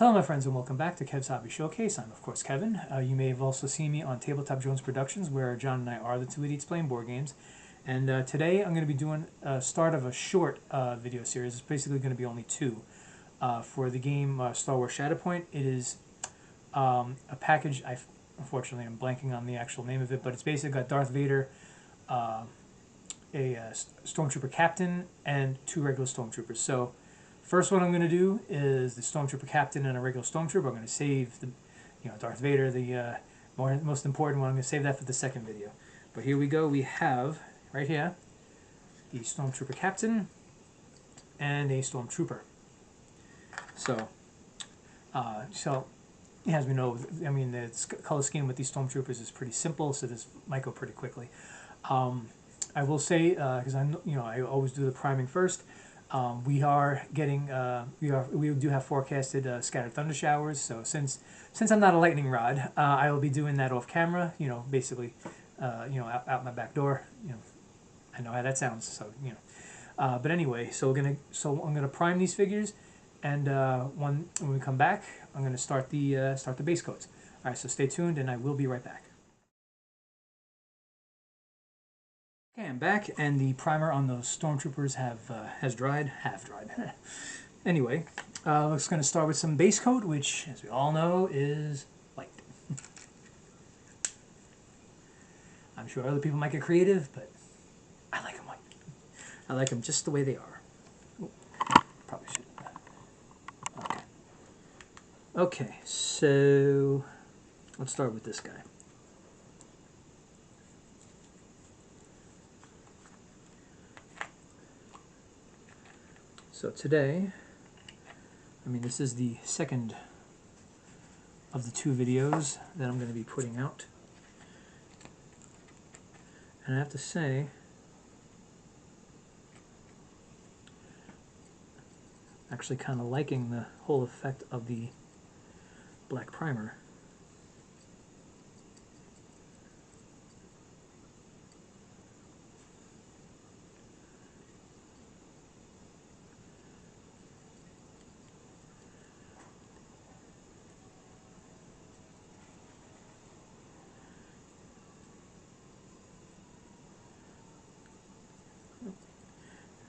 Hello my friends and welcome back to Kev's Hobby Showcase. I'm of course Kevin. You may have also seen me on Tabletop Jones Productions where John and I are the two idiots playing board games. And today I'm going to be doing a start of a short video series. It's basically going to be only two. For the game Star Wars Shatterpoint, it is a package, unfortunately I'm blanking on the actual name of it, but it's basically got Darth Vader, a Stormtrooper captain, and two regular Stormtroopers. So first one I'm going to do is the Stormtrooper captain and a regular Stormtrooper. I'm going to save the, Darth Vader, the most important one. I'm going to save that for the second video. But here we go. We have right here the Stormtrooper captain and a Stormtrooper. So as we know, I mean, the color scheme with these Stormtroopers is pretty simple, so this might go pretty quickly. I will say, because I always do the priming first. We are getting we do have forecasted scattered thunder showers. So since I'm not a lightning rod, I will be doing that off camera. Basically, out my back door. I know how that sounds. So but anyway, so I'm gonna prime these figures, and when we come back, I'm gonna start the base coats. All right, so stay tuned, and I will be right back. Okay, I'm back, and the primer on those Stormtroopers has dried, half dried. Anyway, let's going to start with some base coat, which, as we all know, is white. I'm sure other people might get creative, but I like them white. I like them just the way they are. Ooh, probably should. Okay. Okay, so let's start with this guy. So today, this is the second of the two videos that I'm going to be putting out. And I have to say, actually kind of liking the whole effect of the black primer.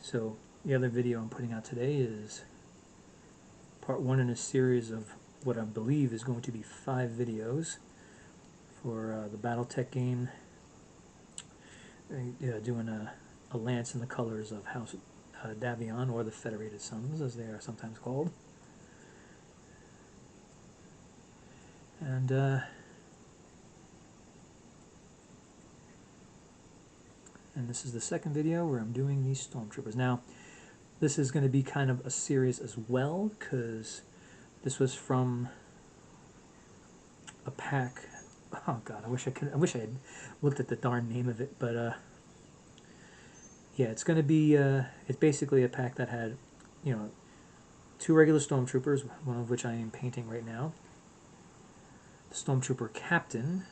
So the other video I'm putting out today is part one in a series of what I believe is going to be 5 videos for the Battletech game, doing a lance in the colors of House Davion, or the Federated Sons as they are sometimes called. And this is the second video where I'm doing these Stormtroopers. Now, this is going to be kind of a series as well, because this was from a pack. Oh God, I wish I had looked at the darn name of it. But yeah, it's going to be. It's basically a pack that had, 2 regular Stormtroopers, one of which I am painting right now. The Stormtrooper Captain,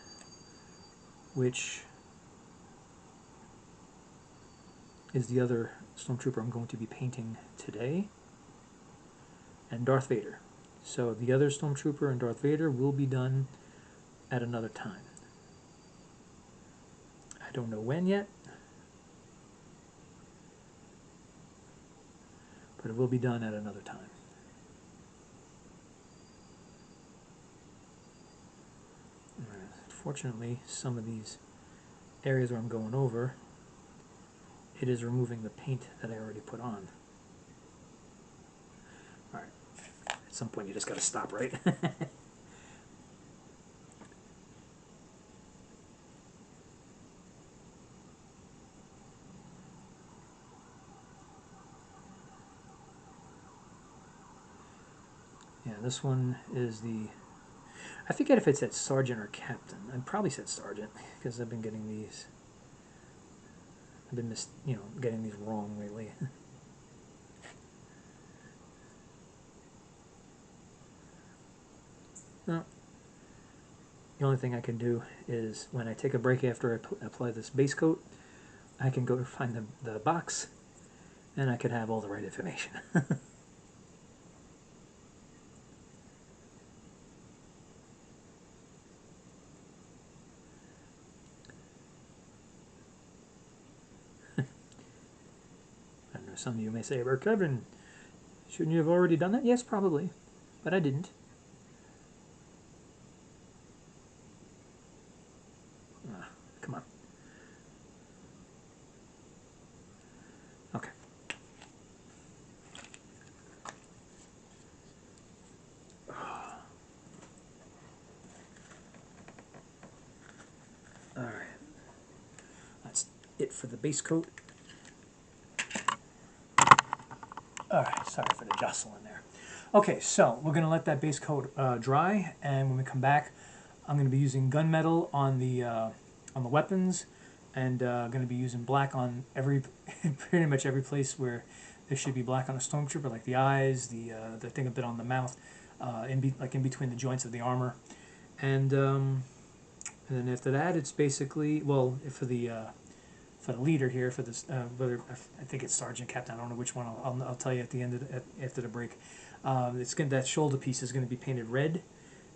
which is the other Stormtrooper I'm going to be painting today, and Darth Vader. So the other Stormtrooper and Darth Vader will be done at another time. I don't know when yet, but it will be done at another time. Fortunately, some of these areas where I'm going over, it is removing the paint that I already put on. Alright, at some point you just gotta stop, right? Yeah, this one is the, I forget if it said Sergeant or Captain. I probably said Sergeant, because I've been getting these, getting these wrong lately. No. The only thing I can do is, when I take a break after I apply this base coat, I can go find the box, and I could have all the right information. Some of you may say, "But Kevin, shouldn't you have already done that?" Yes, probably, but I didn't. Come on. Okay. All right. That's it for the base coat. All right, sorry for the jostling there. Okay, so we're gonna let that base coat dry, and when we come back, I'm gonna be using gunmetal on the weapons, and gonna be using black on every, pretty much every place where there should be black on a stormtrooper, like the eyes, the thing a bit on the mouth, like in between the joints of the armor, and then after that, it's basically, well, for the leader here, for this, whether I think it's sergeant, captain, I don't know which one. I'll tell you at the end of after the break. It's gonna, that shoulder piece is going to be painted red,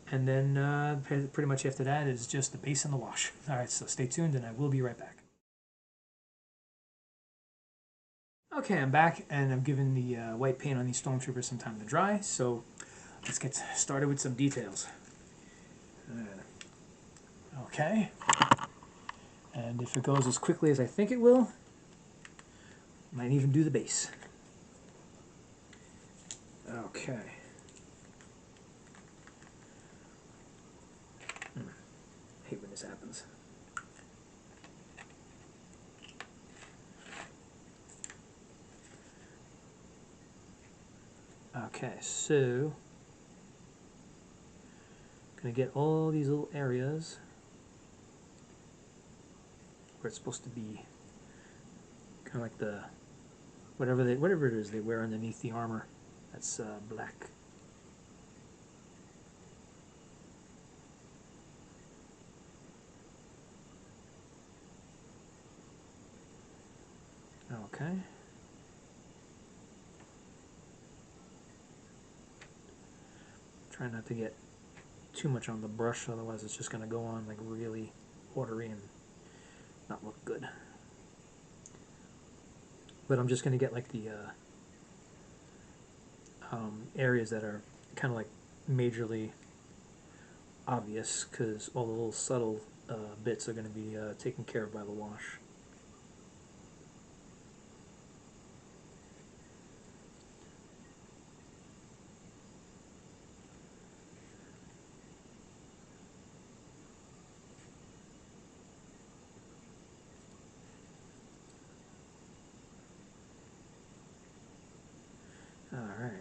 and then pretty much after that is just the base and the wash. All right, so stay tuned, and I will be right back. Okay, I'm back, and I'm giving the white paint on these stormtroopers some time to dry. So let's get started with some details. Okay. And if it goes as quickly as I think it will, might even do the base. Okay. I hate when this happens. Okay, so I'm gonna get all these little areas where it's supposed to be kind of like the whatever it is they wear underneath the armor. That's black. Okay. Try not to get too much on the brush, otherwise it's just going to go on like really watery and not look good. But I'm just going to get like the areas that are kind of like majorly obvious, because all the little subtle bits are going to be taken care of by the wash. All right.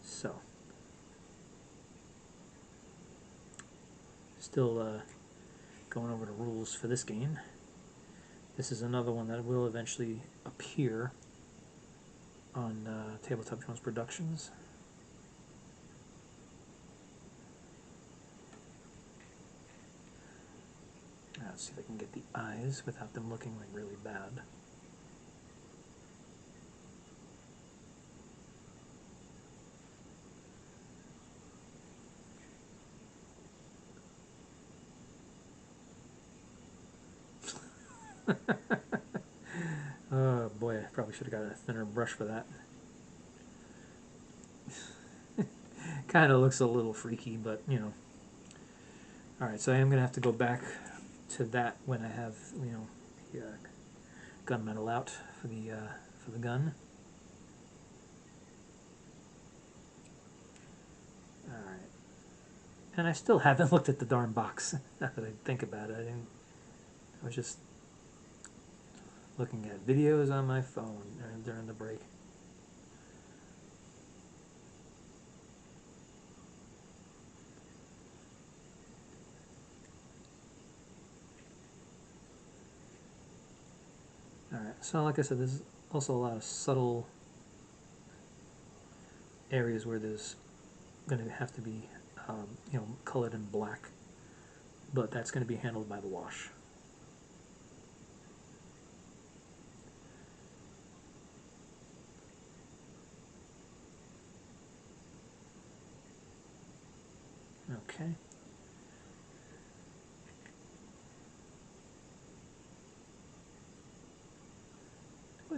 So, still going over the rules for this game. This is another one that will eventually appear on Tabletop Jones Productions. Let's see if I can get the eyes without them looking like really bad. Oh boy, I probably should have got a thinner brush for that. Kind of looks a little freaky, but you know. Alright, so I am going to have to go back to that when I have, you know, the gunmetal out for the gun. Alright. And I still haven't looked at the darn box, now that I think about it. I was just looking at videos on my phone during the break. Alright, so like I said, there's also a lot of subtle areas where there's going to have to be, you know, colored in black, but that's going to be handled by the wash. Okay.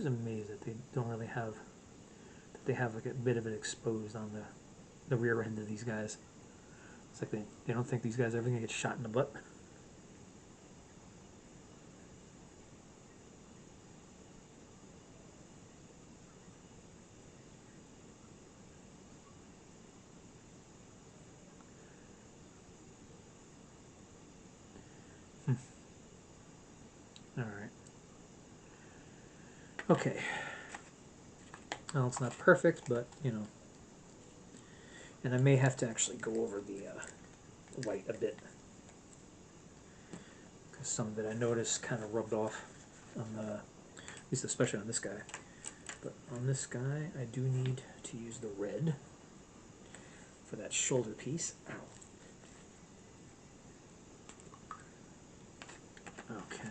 always amazed that they don't really have, that they have like a bit of it exposed on the rear end of these guys. It's like they don't think these guys are ever going to get shot in the butt. Alright. Okay. Well, it's not perfect, but, you know. And I may have to actually go over the white a bit, because some of it I noticed kind of rubbed off on the, at least especially on this guy. But on this guy, I do need to use the red for that shoulder piece. Ow. Okay.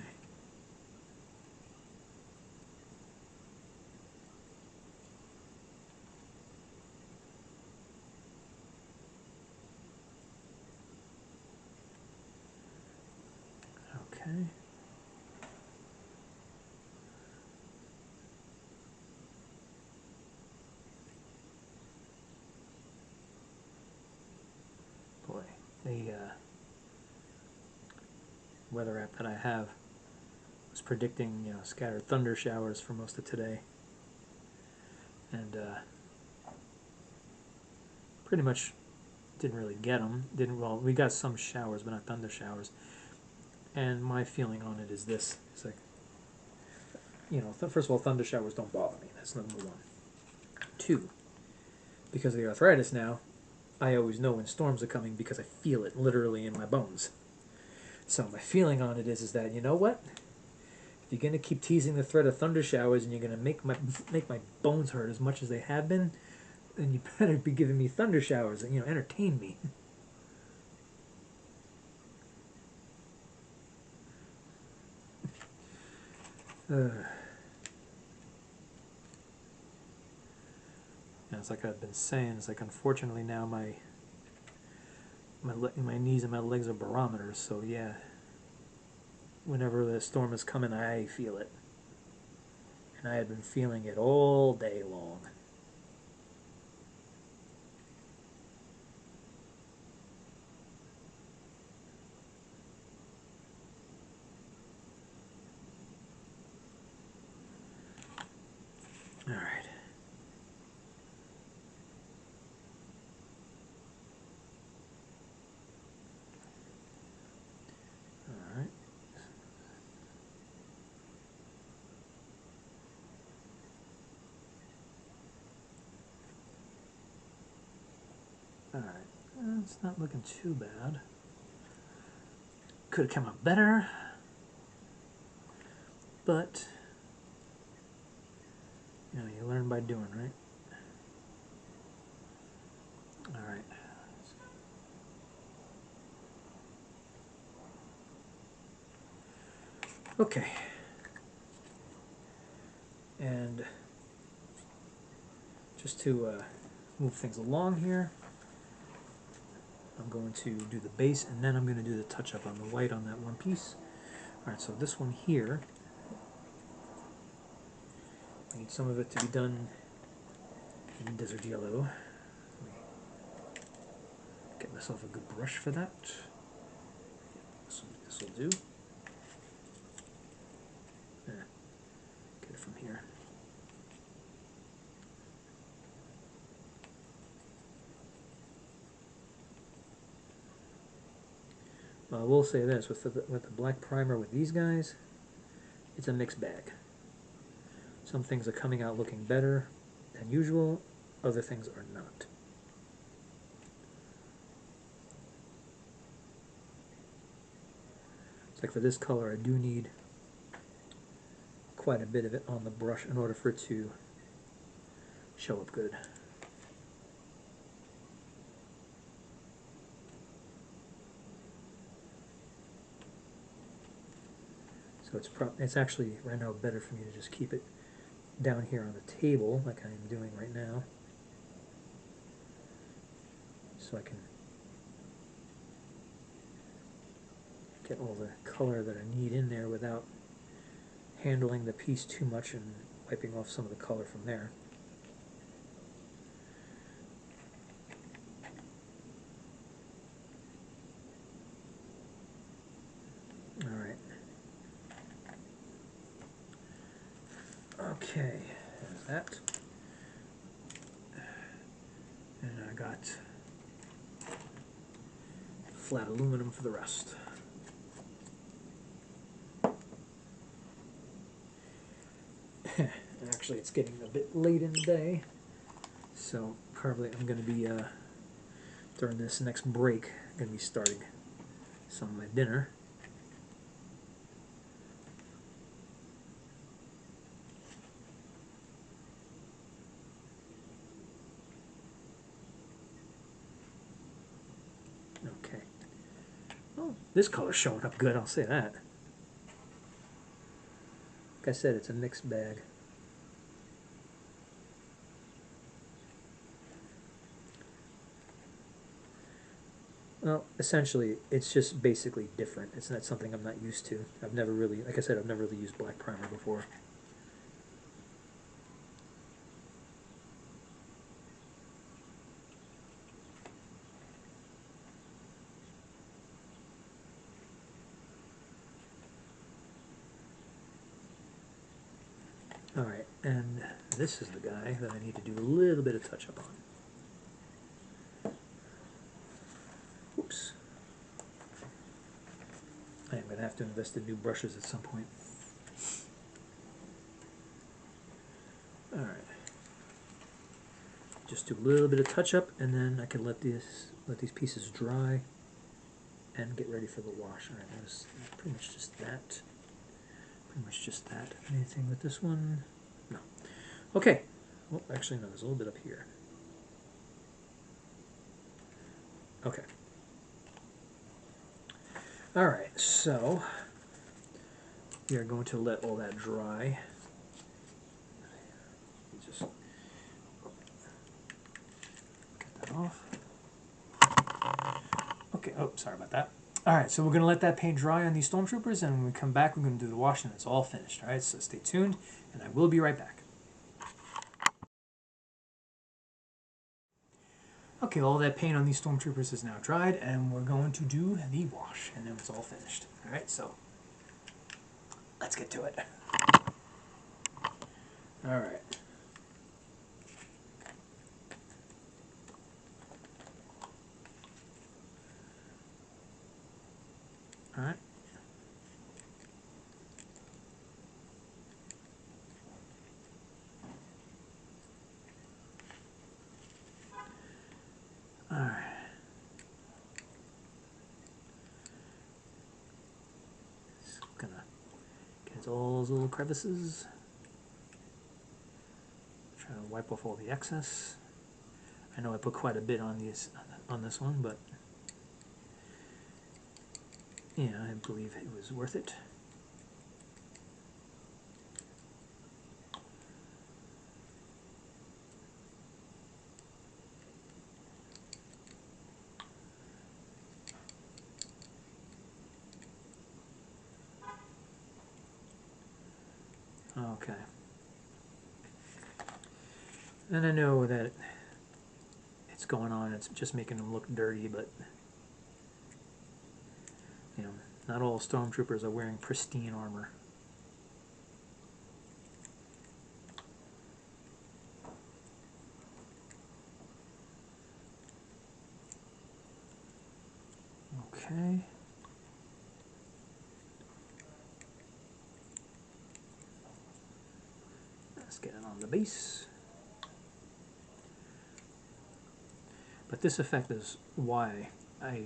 Okay. Boy, the weather app that I have was predicting, you know, scattered thunder showers for most of today, and pretty much didn't really get them. Well, we got some showers, but not thunder showers. And my feeling on it is this: it's like, you know, first of all, thunder showers don't bother me. That's number one. Two, because of the arthritis now, I always know when storms are coming because I feel it literally in my bones. So my feeling on it is that, you know what? If you're gonna keep teasing the threat of thunder showers and you're gonna make my bones hurt as much as they have been, then you better be giving me thunder showers and, you know, entertain me. Yeah, it's like I've been saying. It's like, unfortunately now my knees and my legs are barometers. So yeah, whenever the storm is coming, I feel it, and I had been feeling it all day long. All right. All right. All right. It's not looking too bad. Could have come out better, but you know, you learn by doing, right? All right. Okay. And just to move things along here, I'm going to do the base, and then I'm going to do the touch-up on the white on that one piece. All right, so this one here, I need some of it to be done in desert yellow. Get myself a good brush for that. This will do. Yeah, get it from here. Well, I will say this, with the black primer with these guys, it's a mixed bag. Some things are coming out looking better than usual, other things are not. It's like for this color, I do need quite a bit of it on the brush in order for it to show up good. So it's actually right now better for me to just keep it down here on the table like I am doing right now, so I can get all the color that I need in there without handling the piece too much and wiping off some of the color from there. Alright. Okay, there's that. And I got flat aluminum for the rest. Actually, it's getting a bit late in the day, so probably I'm going to be, during this next break, going to be starting some of my dinner. Okay. Oh, this color's showing up good, I'll say that. Like I said, it's a mixed bag. Well, essentially, it's just basically different. It's not something I'm not used to. I've never really, like I said, I've never really used black primer before. Alright, and this is the guy that I need to do a little bit of touch-up on. Oops. I am going to have to invest in new brushes at some point. Alright. Just do a little bit of touch-up, and then I can let these pieces dry and get ready for the wash. Alright, that was pretty much just that. Pretty much just that. Anything with this one? No. Okay. Well, actually, no, there's a little bit up here. Okay. Alright, so we are going to let all that dry. Just get that off. Okay, oh, sorry about that. Alright, so we're going to let that paint dry on these Stormtroopers, and when we come back, we're going to do the wash, and it's all finished. Alright, so stay tuned, and I will be right back. Okay, all that paint on these Stormtroopers is now dried, and we're going to do the wash, and then it's all finished. Alright, so let's get to it. Alright. Alright. Alright. Just gonna get all those little crevices. Try to wipe off all the excess. I know I put quite a bit on this one, but yeah, I believe it was worth it. Okay. And I know that it's going on, it's just making them look dirty, but you know, not all Stormtroopers are wearing pristine armor. Okay. Let's get it on the base. But this effect is why I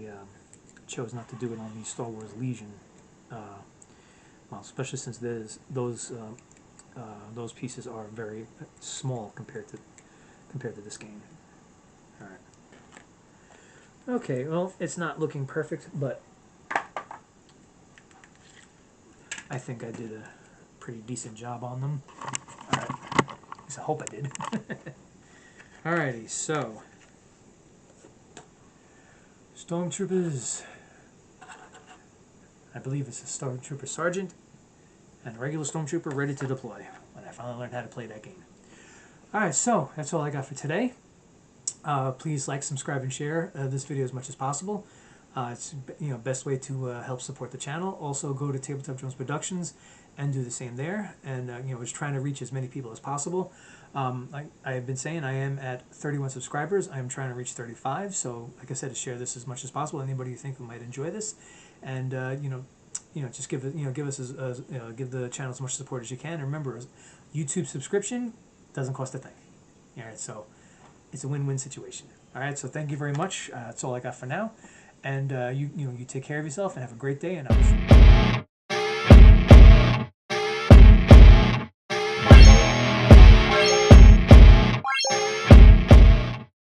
chose not to do it on the Star Wars Legion. Well, especially since those pieces are very small compared to this game. All right. Okay. Well, it's not looking perfect, but I think I did a pretty decent job on them. All right. At least I hope I did. Alrighty. So. Stormtroopers, I believe it's a Stormtrooper Sergeant, and a regular Stormtrooper ready to deploy. I finally learned how to play that game. All right, so that's all I got for today. Please like, subscribe, and share this video as much as possible. It's best way to help support the channel. Also, go to Tabletop Jones Productions and do the same there. And we're just trying to reach as many people as possible. Like I have been saying, I am at 31 subscribers. I am trying to reach 35. So, like I said, to share this as much as possible. Anybody you think who might enjoy this, and just give it, give us give the channel as much support as you can. And remember, YouTube subscription doesn't cost a thing. All right, so it's a win-win situation. All right, so thank you very much. That's all I got for now. And you take care of yourself and have a great day. And I wish